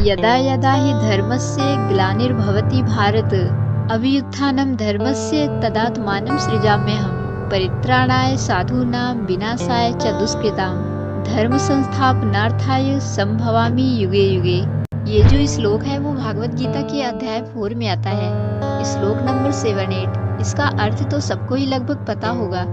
यदा यदा हि धर्मस्य ग्लानिर्भवति भारत अभ्युत्थानं धर्मस्य तदात्मानं सृजाम्यहम् परित्राणाय साधूनां विनाशाय च दुष्कृतां धर्म संस्थापनार्थाय संभवामि युगे युगे। ये जो श्लोक है वो भागवत गीता के अध्याय 4 में आता है, श्लोक नंबर 78। इसका अर्थ तो सबको ही लगभग पता होगा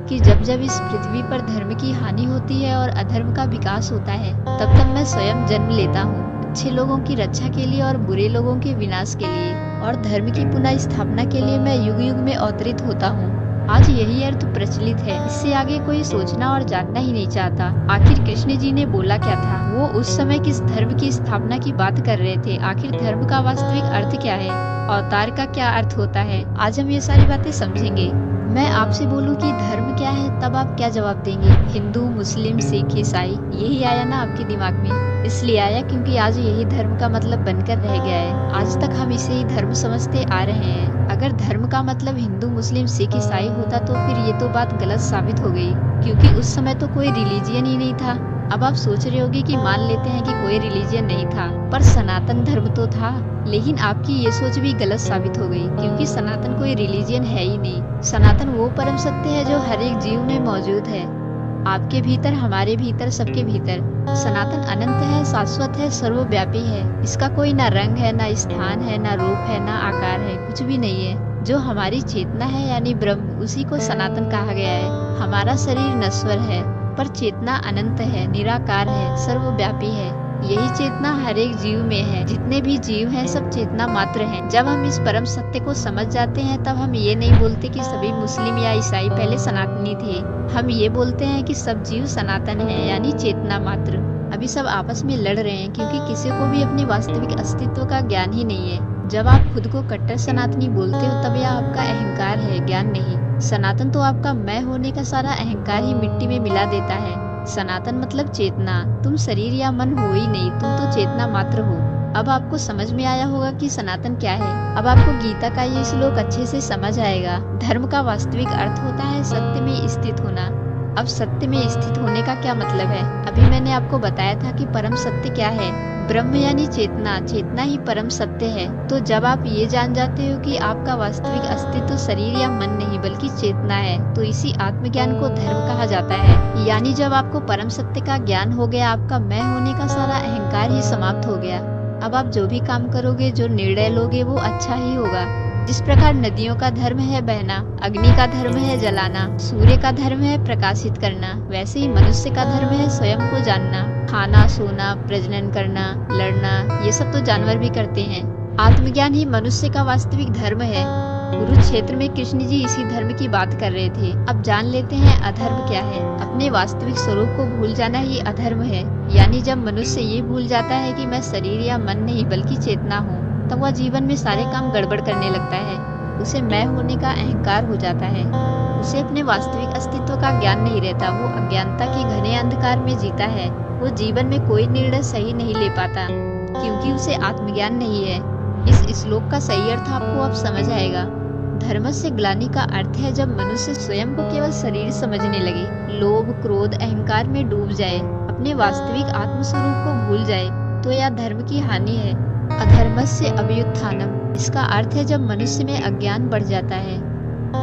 कि जब जब इस पृथ्वी पर धर्म की हानि होती है और अधर्म का विकास होता है, तब तब मैं स्वयं जन्म लेता हूँ अच्छे लोगों की रक्षा के लिए और बुरे लोगों के विनाश के लिए, और धर्म की पुनः स्थापना के लिए मैं युग युग में अवतरित होता हूँ। आज यही अर्थ प्रचलित है, इससे आगे कोई सोचना और जानना ही नहीं चाहता। आखिर कृष्ण जी ने बोला क्या था, वो उस समय किस धर्म की स्थापना की बात कर रहे थे, आखिर धर्म का वास्तविक अर्थ क्या है, अवतार का क्या अर्थ होता है। आज हम ये सारी बातें समझेंगे। मैं आपसे बोलूं कि धर्म क्या है, तब आप क्या जवाब देंगे? हिंदू, मुस्लिम, सिख, ईसाई, यही आया ना आपके दिमाग में? इसलिए आया क्योंकि आज यही धर्म का मतलब बनकर रह गया है। आज तक हम इसे ही धर्म समझते आ रहे हैं। अगर धर्म का मतलब हिंदू, मुस्लिम, सिख, ईसाई होता तो फिर ये तो बात गलत साबित हो गई, क्योंकि उस समय तो कोई रिलीजियन ही नहीं था। अब आप सोच रहे होगे कि मान लेते हैं कि कोई रिलीजियन नहीं था, पर सनातन धर्म तो था। लेकिन आपकी ये सोच भी गलत साबित हो गई, क्योंकि सनातन कोई रिलीजियन है ही नहीं। सनातन वो परम सत्य है जो हर एक जीव में मौजूद है, आपके भीतर, हमारे भीतर, सबके भीतर। सनातन अनंत है, शाश्वत है, सर्वव्यापी है। इसका कोई ना रंग है, ना स्थान है, ना रूप है, ना आकार है, कुछ भी नहीं है। जो हमारी चेतना है यानी ब्रह्म, उसी को सनातन कहा गया है। हमारा शरीर नश्वर है, पर चेतना अनंत है, निराकार है, सर्वव्यापी है। यही चेतना हर एक जीव में है। जितने भी जीव हैं सब चेतना मात्र हैं। जब हम इस परम सत्य को समझ जाते हैं, तब हम ये नहीं बोलते कि सभी मुस्लिम या ईसाई पहले सनातनी थे। हम ये बोलते हैं कि सब जीव सनातन हैं, यानी चेतना मात्र। अभी सब आपस में लड़ रहे हैं, क्योंकि किसी को भी अपने वास्तविक अस्तित्व का ज्ञान ही नहीं है। जब आप खुद को कट्टर सनातनी बोलते हो, तब यह आपका अहंकार है, ज्ञान नहीं। सनातन तो आपका मैं होने का सारा अहंकार ही मिट्टी में मिला देता है। सनातन मतलब चेतना। तुम शरीर या मन हो ही नहीं, तुम तो चेतना मात्र हो। अब आपको समझ में आया होगा कि सनातन क्या है। अब आपको गीता का ये श्लोक अच्छे से समझ आएगा। धर्म का वास्तविक अर्थ होता है सत्य में स्थित होना। अब सत्य में स्थित होने का क्या मतलब है? अभी मैंने आपको बताया था कि परम सत्य क्या है। ब्रह्म यानी चेतना, चेतना ही परम सत्य है। तो जब आप ये जान जाते हो कि आपका वास्तविक अस्तित्व शरीर या मन नहीं बल्कि चेतना है, तो इसी आत्मज्ञान को धर्म कहा जाता है। यानी जब आपको परम सत्य का ज्ञान हो गया, आपका मैं होने का सारा अहंकार ही समाप्त हो गया। अब आप जो भी काम करोगे, जो निर्णय लोगे, वो अच्छा ही होगा। जिस प्रकार नदियों का धर्म है बहना, अग्नि का धर्म है जलाना, सूर्य का धर्म है प्रकाशित करना, वैसे ही मनुष्य का धर्म है स्वयं को जानना। खाना, सोना, प्रजनन करना, लड़ना, ये सब तो जानवर भी करते हैं। आत्मज्ञान ही मनुष्य का वास्तविक धर्म है। कुरुक्षेत्र में कृष्ण जी इसी धर्म की बात कर रहे थे। अब जान लेते हैं अधर्म क्या है। अपने वास्तविक स्वरूप को भूल जाना ही अधर्म है। यानी जब मनुष्य ये भूल जाता है कि मैं शरीर या मन नहीं बल्कि चेतना हूँ, तब वह जीवन में सारे काम गड़बड़ करने लगता है। उसे मैं होने का अहंकार हो जाता है। उसे अपने वास्तविक अस्तित्व का ज्ञान नहीं रहता। वो अज्ञानता के घने अंधकार में जीता है। वो जीवन में कोई निर्णय सही नहीं ले पाता, क्योंकि उसे आत्मज्ञान नहीं है। इस श्लोक का सही अर्थ आपको अब समझ आएगा। धर्मस्य ग्लानि का अर्थ है जब मनुष्य स्वयं को केवल शरीर समझने लगे, लोभ, क्रोध, अहंकार में डूब जाए, अपने वास्तविक आत्मस्वरूप को भूल जाए, तो यह धर्म की हानि है। अधर्मस्य अभ्युत्थानम, इसका अर्थ है जब मनुष्य में अज्ञान बढ़ जाता है,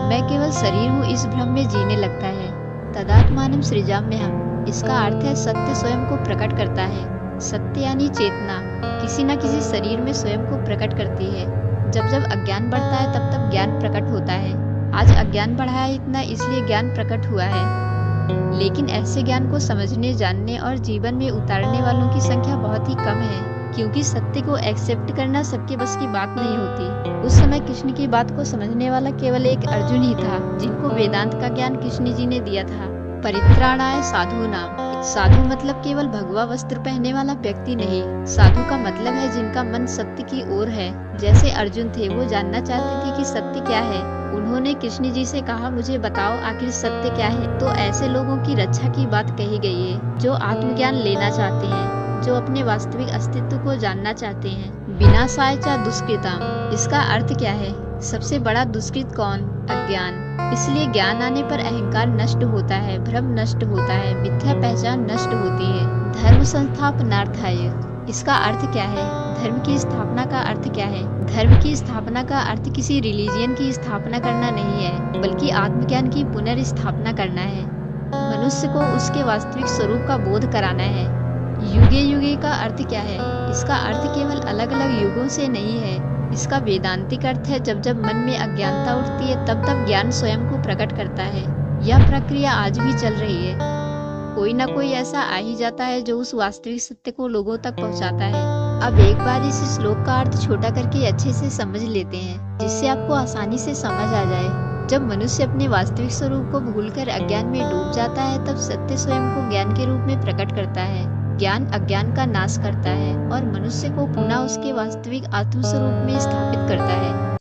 मैं केवल शरीर हूँ, इस भ्रम में जीने लगता है। तदात्मानं सृजाम्यहम्, इसका अर्थ है सत्य स्वयं को प्रकट करता है। सत्य यानी चेतना किसी न किसी शरीर में स्वयं को प्रकट करती है। जब जब अज्ञान बढ़ता है, तब तब ज्ञान प्रकट होता है। आज अज्ञान बढ़ा है इतना, इसलिए ज्ञान प्रकट हुआ है। लेकिन ऐसे ज्ञान को समझने, जानने और जीवन में उतारने वालों की संख्या बहुत ही कम है, क्योंकि सत्य को एक्सेप्ट करना सबके बस की बात नहीं होती। उस समय कृष्ण की बात को समझने वाला केवल एक अर्जुन ही था, जिनको वेदांत का ज्ञान कृष्ण जी ने दिया था। परित्राणाय साधूनाम, साधु मतलब केवल भगवा वस्त्र पहनने वाला व्यक्ति नहीं। साधु का मतलब है जिनका मन सत्य की ओर है। जैसे अर्जुन थे, वो जानना चाहते थे कि सत्य क्या है। उन्होंने कृष्ण जी से कहा, मुझे बताओ आखिर सत्य क्या है। तो ऐसे लोगों की रक्षा की बात कही गई है, जो आत्मज्ञान लेना चाहते हैं, जो अपने वास्तविक अस्तित्व को जानना चाहते हैं। विनाशाय च दुष्कृताम, इसका अर्थ क्या है? सबसे बड़ा दुष्कृत कौन? अज्ञान। इसलिए ज्ञान आने पर अहंकार नष्ट होता है, भ्रम नष्ट होता है, मिथ्या पहचान नष्ट होती है। धर्म संस्थापनार्थाय, इसका अर्थ क्या है? धर्म की स्थापना का अर्थ क्या है? धर्म की स्थापना का अर्थ किसी रिलीजियन की स्थापना करना नहीं है, बल्कि आत्मज्ञान की पुनर्स्थापना करना है। मनुष्य को उसके वास्तविक स्वरूप का बोध कराना है। युगे युगे का अर्थ क्या है? इसका अर्थ केवल अलग अलग युगों से नहीं है। इसका वेदांतिक अर्थ है जब जब मन में अज्ञानता उठती है तब तब ज्ञान स्वयं को प्रकट करता है। यह प्रक्रिया आज भी चल रही है। कोई ना कोई ऐसा आ ही जाता है जो उस वास्तविक सत्य को लोगों तक पहुंचाता है। अब एक बार इस श्लोक का अर्थ छोटा करके अच्छे से समझ लेते हैं, जिससे आपको आसानी से समझ आ जाए। जब मनुष्य अपने वास्तविक स्वरूप को भूलकर अज्ञान में डूब जाता है, तब सत्य स्वयं को ज्ञान के रूप में प्रकट करता है। ज्ञान अज्ञान का नाश करता है और मनुष्य को पुनः उसके वास्तविक आत्म स्वरूप में स्थापित करता है।